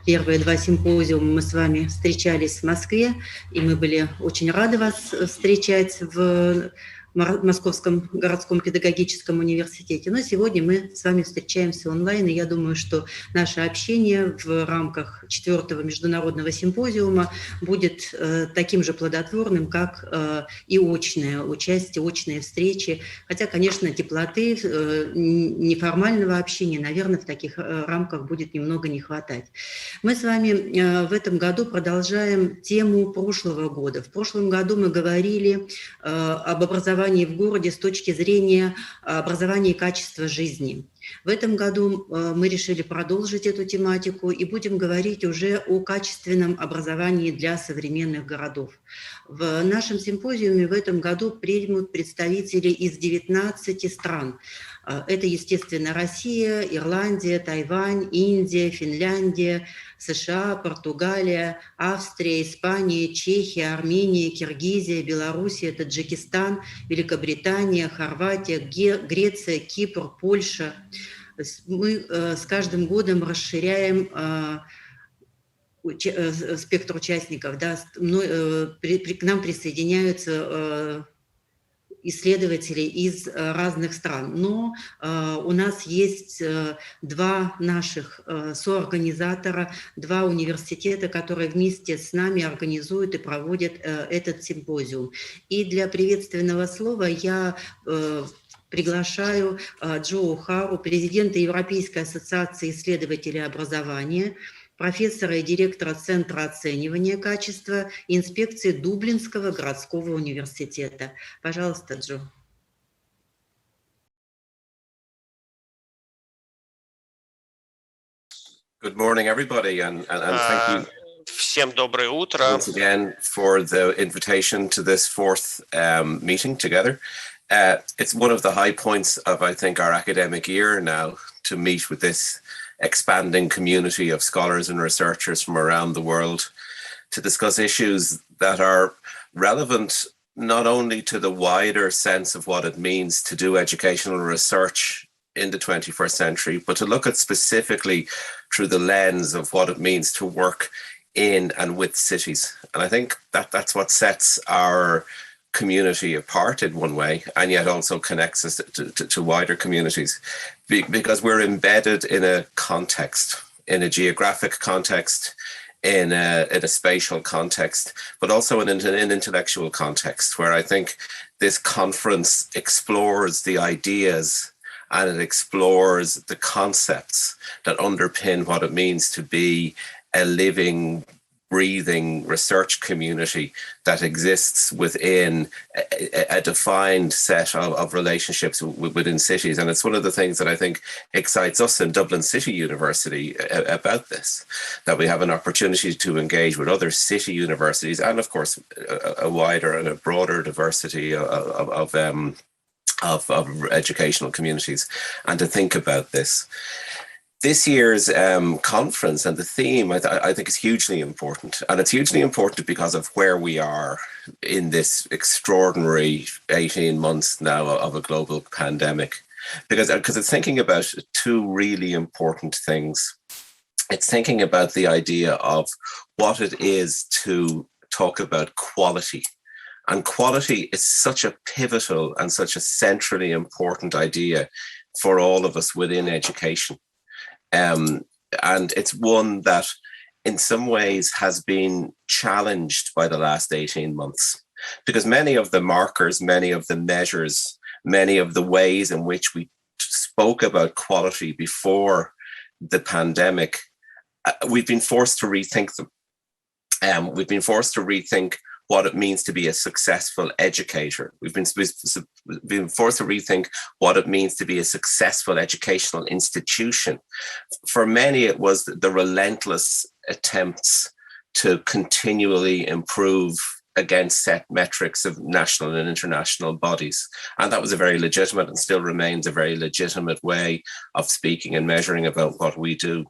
первые два симпозиума мы с вами встречались в Москве, и мы были очень рады вас встречать в Московском городском педагогическом университете. Но сегодня мы с вами встречаемся онлайн, и я думаю, что наше общение в рамках четвертого международного симпозиума будет таким же плодотворным, как и очное участие, очные встречи. Хотя, конечно, теплоты, неформального общения, наверное, в таких рамках будет немного не хватать. Мы с вами в этом году продолжаем тему прошлого года. В прошлом году мы говорили об образовании в городе с точки зрения образования и качества жизни. В этом году мы решили продолжить эту тематику и будем говорить уже о качественном образовании для современных городов. В нашем симпозиуме в этом году примут представители из 19 стран. Это, естественно, Россия, Ирландия, Тайвань, Индия, Финляндия, США, Португалия, Австрия, Испания, Чехия, Армения, Киргизия, Белоруссия, Таджикистан, Великобритания, Хорватия, Греция, Кипр, Польша. Мы с каждым годом расширяем спектр участников. Да, к нам присоединяются исследователей из разных стран. Но у нас есть два наших соорганизатора, два университета, которые вместе с нами организуют и проводят этот симпозиум. И для приветственного слова я приглашаю О'Хару, президента Европейской ассоциации исследователей образования, профессора и директора Центра оценивания качества и инспекции Дублинского городского университета. Пожалуйста, Джо. Good morning, everybody, and thank you. Всем доброе утро. Once again for the invitation to this fourth meeting together. It's one of the high points of, I think, our academic year now to meet with this expanding community of scholars and researchers from around the world to discuss issues that are relevant not only to the wider sense of what it means to do educational research in the 21st century, but to look at specifically through the lens of what it means to work in and with cities. And I think that that's what sets our community apart in one way, and yet also connects us to wider communities, because we're embedded in a context, in a geographic context, in a spatial context, but also in an intellectual context, where I think this conference explores the ideas and it explores the concepts that underpin what it means to be a living, breathing research community that exists within a defined set of relationships within cities. And it's one of the things that I think excites us in Dublin City University about this, that we have an opportunity to engage with other city universities and, of course, a wider and a broader diversity of educational communities, and to think about this. This year's conference and the theme, I think, is hugely important. And it's hugely important because of where we are in this extraordinary 18 months now of a global pandemic. Because it's thinking about two really important things. It's thinking about the idea of what it is to talk about quality. And quality is such a pivotal and such a centrally important idea for all of us within education. And it's one that in some ways has been challenged by the last 18 months, because many of the markers, many of the measures, many of the ways in which we spoke about quality before the pandemic, we've been forced to rethink them. We've been forced to rethink what it means to be a successful educator. We've been forced to rethink what it means to be a successful educational institution. For many, it was the relentless attempts to continually improve against set metrics of national and international bodies. And that was a very legitimate and still remains a very legitimate way of speaking and measuring about what we do.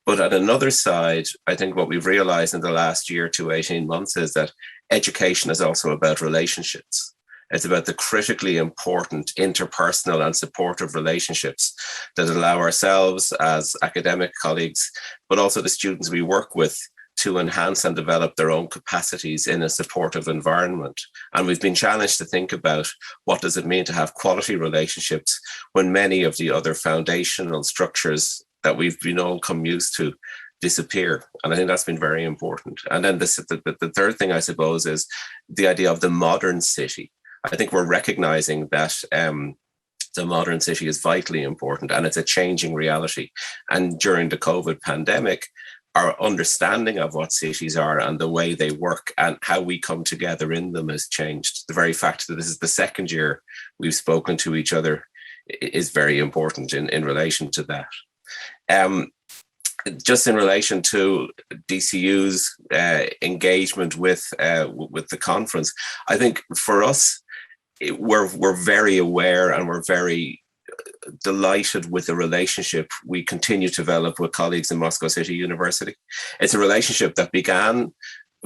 But at another side, I think what we've realized in the last year to 18 months is that education is also about relationships. It's about the critically important interpersonal and supportive relationships that allow ourselves as academic colleagues, but also the students we work with, to enhance and develop their own capacities in a supportive environment. And we've been challenged to think about what does it mean to have quality relationships when many of the other foundational structures that we've been all come used to disappear. And I think that's been very important. And then the third thing, I suppose, is the idea of the modern city. I think we're recognizing that the modern city is vitally important, and it's a changing reality. And during the COVID pandemic, our understanding of what cities are and the way they work and how we come together in them has changed. The very fact that this is the second year we've spoken to each other is very important in relation to that. Just in relation to DCU's engagement with the conference, I think for us, we're very aware and we're very delighted with the relationship we continue to develop with colleagues in Moscow City University. It's a relationship that began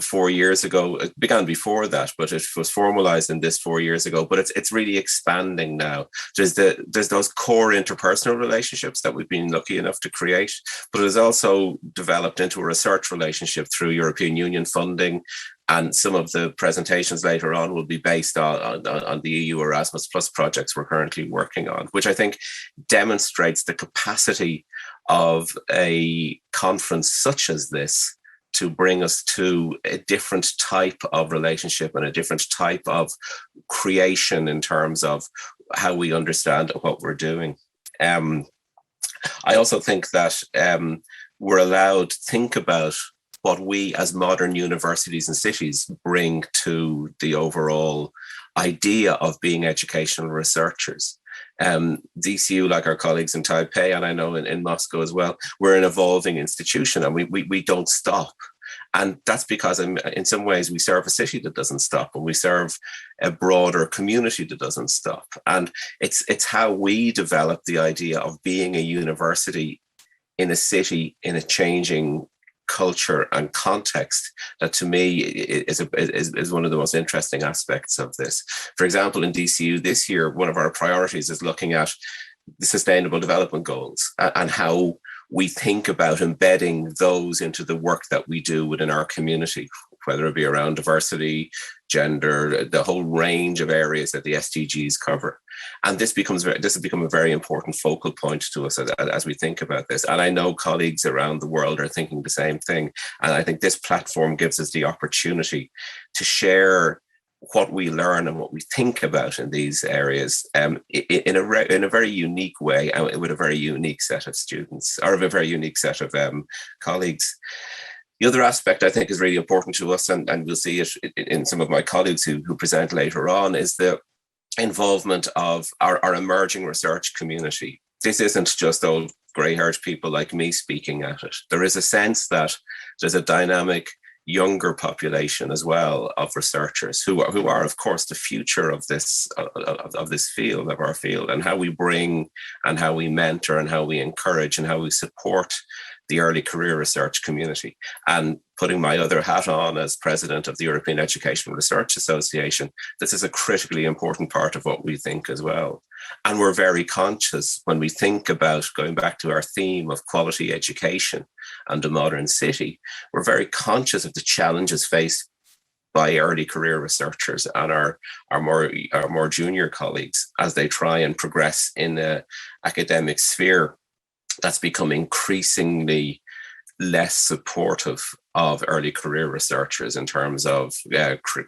4 years ago. It began before that, but it was formalized in this 4 years ago. But it's really expanding now. There's those core interpersonal relationships that we've been lucky enough to create, but it has also developed into a research relationship through European Union funding. And some of the presentations later on will be based on the EU Erasmus Plus projects we're currently working on, which I think demonstrates the capacity of a conference such as this to bring us to a different type of relationship and a different type of creation in terms of how we understand what we're doing. I also think that we're allowed to think about what we as modern universities and cities bring to the overall idea of being educational researchers. DCU, like our colleagues in Taipei, and I know in Moscow as well, we're an evolving institution and we don't stop. And that's because in some ways we serve a city that doesn't stop, and we serve a broader community that doesn't stop. And it's how we develop the idea of being a university in a city in a changing culture and context that to me is one of the most interesting aspects of this. For example, in DCU this year, one of our priorities is looking at the Sustainable Development Goals and how we think about embedding those into the work that we do within our community, whether it be around diversity, gender, the whole range of areas that the SDGs cover. And this has become a very important focal point to us as we think about this. And I know colleagues around the world are thinking the same thing. And I think this platform gives us the opportunity to share what we learn and what we think about in these areas in a very unique way and with a very unique set of students, or a very unique set of colleagues. The other aspect I think is really important to us, and we'll see it in some of my colleagues who present later on, is the involvement of our emerging research community. This isn't just old grey-haired people like me speaking at it. There is a sense that there's a dynamic younger population as well of researchers who are of course the future of this field, of our field, and how we bring and how we mentor and how we encourage and how we support the early career research community. And putting my other hat on as president of the European Educational Research Association, this is a critically important part of what we think as well. And we're very conscious when we think about going back to our theme of quality education and the modern city, we're very conscious of the challenges faced by early career researchers and our more junior colleagues as they try and progress in the academic sphere that's become increasingly less supportive of early career researchers in terms of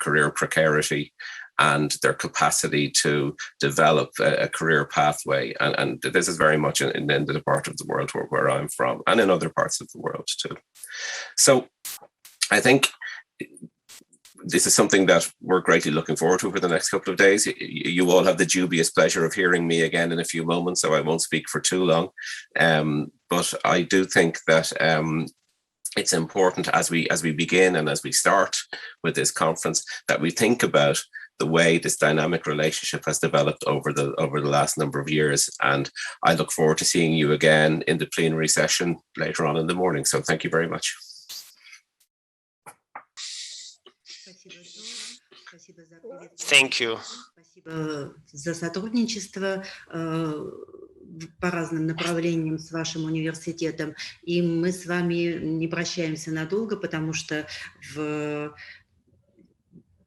career precarity and their capacity to develop a career pathway. And this is very much in the part of the world where I'm from, and in other parts of the world too. So I think this is something that we're greatly looking forward to for the next couple of days. You all have the dubious pleasure of hearing me again in a few moments, so I won't speak for too long. But I do think that it's important as we begin and as we start with this conference that we think about the way this dynamic relationship has developed over the last number of years. And I look forward to seeing you again in the plenary session later on in the morning. So thank you very much. Thank you. Спасибо за сотрудничество по разным направлениям с вашим университетом. И мы с вами не прощаемся надолго, потому что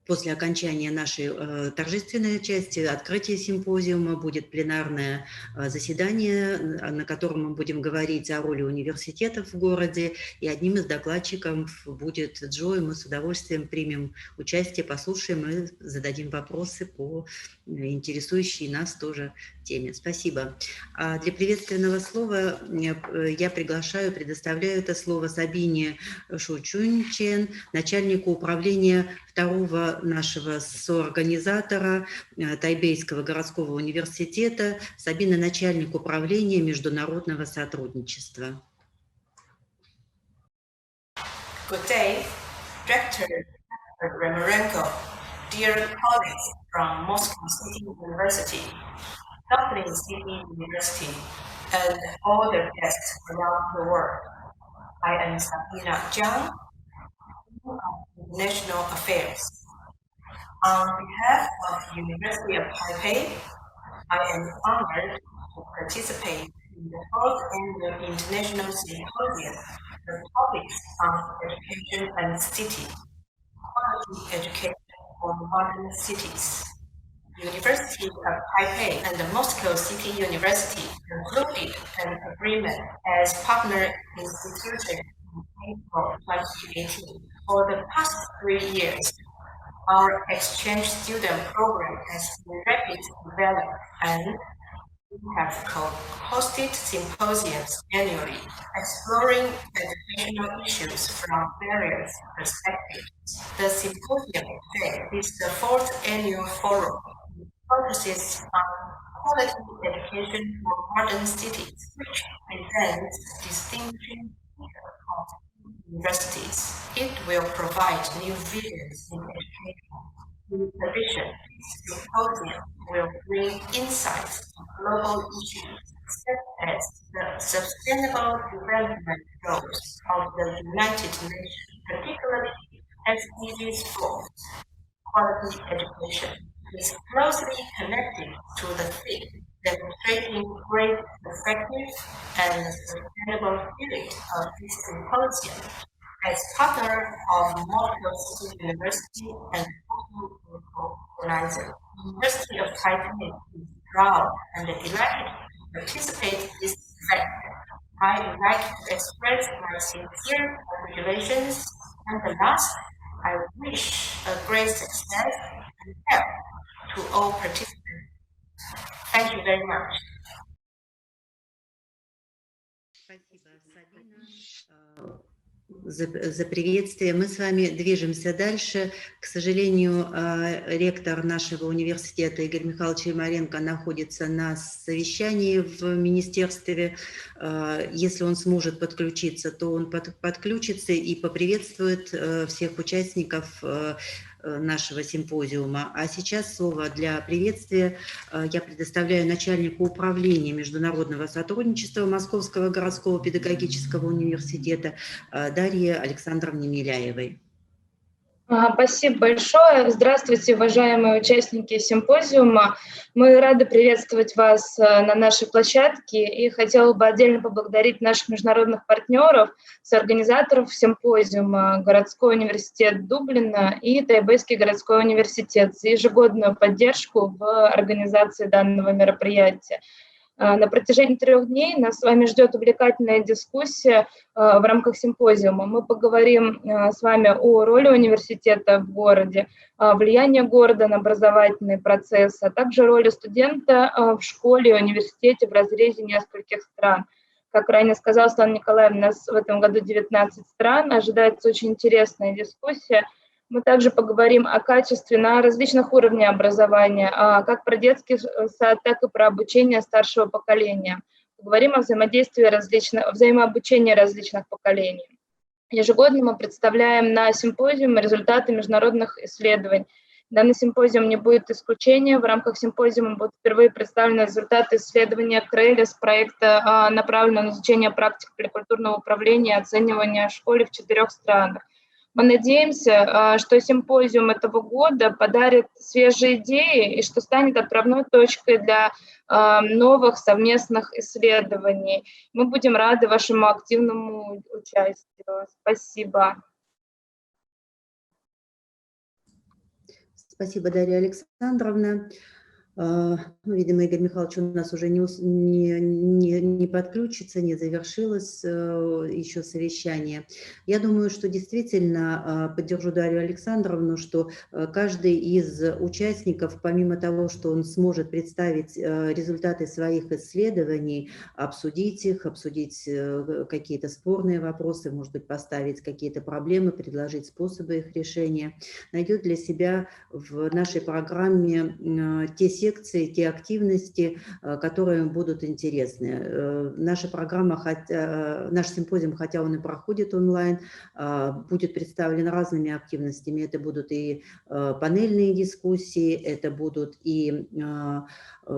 после окончания нашей торжественной части, открытия симпозиума, будет пленарное заседание, на котором мы будем говорить о роли университетов в городе, и одним из докладчиков будет Джо, и мы с удовольствием примем участие, послушаем и зададим вопросы по интересующей нас тоже теме. Спасибо. А для приветственного слова я предоставляю это слово Сабине Шу-Чунь, начальнику управления второго нашего соорганизатора Тайбэйского городского университета. Сабина, начальник управления международного сотрудничества. Good day, Director Remerenko, dear colleagues from Moscow City University, Dublin City University, and all the guests around the world. I am Sabina Zhang, International Affairs. On behalf of the University of Taipei, I am honored to participate in the fourth annual International Symposium, the topics on education and city, quality education for modern cities. University of Taipei and the Moscow City University concluded an agreement as partner institution in April 2018. For the past 3 years, our exchange student program has been rapidly developed, and we have hosted symposiums annually, exploring educational issues from various perspectives. The symposium today is the fourth annual forum. It focuses on quality education for modern cities, which presents distinction of universities. It will provide new visions in education. In addition, this symposium will bring insights to global issues such as the Sustainable Development Goals of the United Nations, particularly SDGs 4. Quality education is closely connected to the theme, demonstrating great perspective and sustainable spirit of this symposium. As partner of Moscow City University and organizer, University of Taipei is proud and delighted to participate in this event. I would like to express my sincere congratulations, and last, I wish a great success and health to all participants. Thank you very much. Спасибо, Сабина, за приветствие. Мы с вами движемся дальше. К сожалению, ректор нашего университета Игорь Михайлович Юмаренко находится на совещании в министерстве. Если он сможет подключиться, то он подключится и поприветствует всех участников нашего симпозиума. А сейчас слово для приветствия я предоставляю начальнику управления международного сотрудничества Московского городского педагогического университета Дарье Александровне Миляевой. Спасибо большое. Здравствуйте, уважаемые участники симпозиума. Мы рады приветствовать вас на нашей площадке и хотела бы отдельно поблагодарить наших международных партнеров, соорганизаторов симпозиума, городской университет Дублина и Тайбэйский городской университет за ежегодную поддержку в организации данного мероприятия. На протяжении 3 дней нас с вами ждет увлекательная дискуссия в рамках симпозиума. Мы поговорим с вами о роли университета в городе, влиянии города на образовательный процесс, а также роли студента в школе и университете в разрезе нескольких стран. Как ранее сказала Светлана Николаевна, у нас в этом году 19 стран, ожидается очень интересная дискуссия. Мы также поговорим о качестве на различных уровнях образования, как про детский сад, так и про обучение старшего поколения. Поговорим о взаимообучении различных поколений. Ежегодно мы представляем на симпозиуме результаты международных исследований. Данный симпозиум не будет исключением. В рамках симпозиума будут впервые представлены результаты исследования КРЭЛИС, проекта, направленного на изучение практик поликультурного управления и оценивания в школе в 4 странах. Мы надеемся, что симпозиум этого года подарит свежие идеи и что станет отправной точкой для новых совместных исследований. Мы будем рады вашему активному участию. Спасибо. Спасибо, Дарья Александровна. Видимо, Игорь Михайлович у нас уже не подключится, не завершилось еще совещание. Я думаю, что действительно поддержу Дарью Александровну, что каждый из участников, помимо того, что он сможет представить результаты своих исследований, обсудить их, обсудить какие-то спорные вопросы, может быть, поставить какие-то проблемы, предложить способы их решения, найдет для себя в нашей программе те секции, те активности, которые будут интересны. Наша программа, наш симпозиум, хотя он и проходит онлайн, будет представлен разными активностями. Это будут и панельные дискуссии, это будут и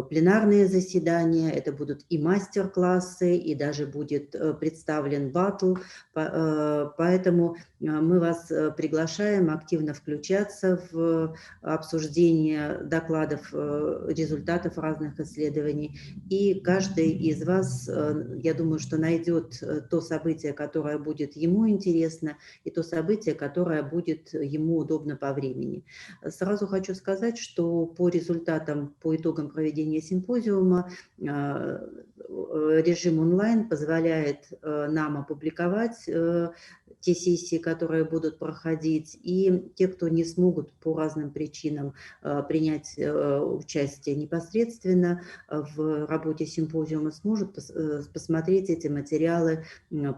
пленарные заседания, это будут и мастер-классы, и даже будет представлен батл. Поэтому мы вас приглашаем активно включаться в обсуждение докладов, результатов разных исследований. И каждый из вас, я думаю, что найдет то событие, которое будет ему интересно, и то событие, которое будет ему удобно по времени. Сразу хочу сказать, что по результатам, по итогам проведения симпозиума режим онлайн позволяет нам опубликовать те сессии, которые будут проходить, и те, кто не смогут по разным причинам принять участие непосредственно в работе симпозиума, сможет посмотреть эти материалы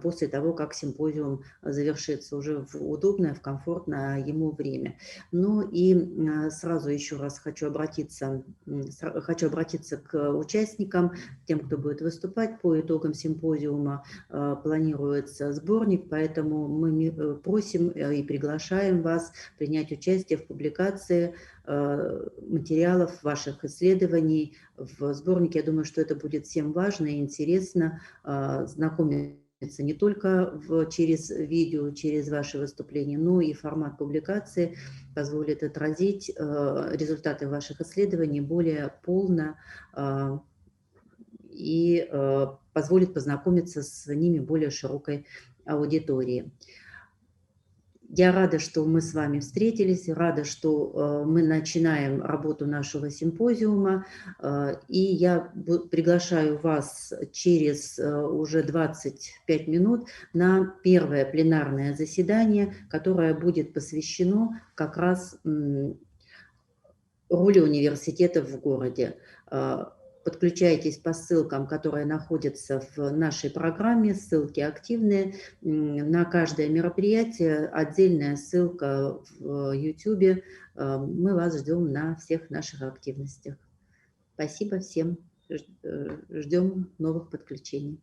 после того, как симпозиум завершится уже в удобное, в комфортное ему время. Ну и сразу еще раз хочу обратиться к участникам, тем, кто будет выступать. По итогам симпозиума планируется сборник, поэтому мы просим и приглашаем вас принять участие в публикации материалов ваших исследований в сборнике. Я думаю, что это будет всем важно и интересно знакомиться не только через видео, через ваши выступления, но и формат публикации позволит отразить результаты ваших исследований более полно и позволит познакомиться с ними более широкой аудитории. Я рада, что мы с вами встретились, рада, что мы начинаем работу нашего симпозиума, и я приглашаю вас через уже 25 минут на первое пленарное заседание, которое будет посвящено как раз роли университетов в городе. Подключайтесь по ссылкам, которые находятся в нашей программе, ссылки активные. На каждое мероприятие отдельная ссылка в YouTube. Мы вас ждем на всех наших активностях. Спасибо всем. Ждем новых подключений.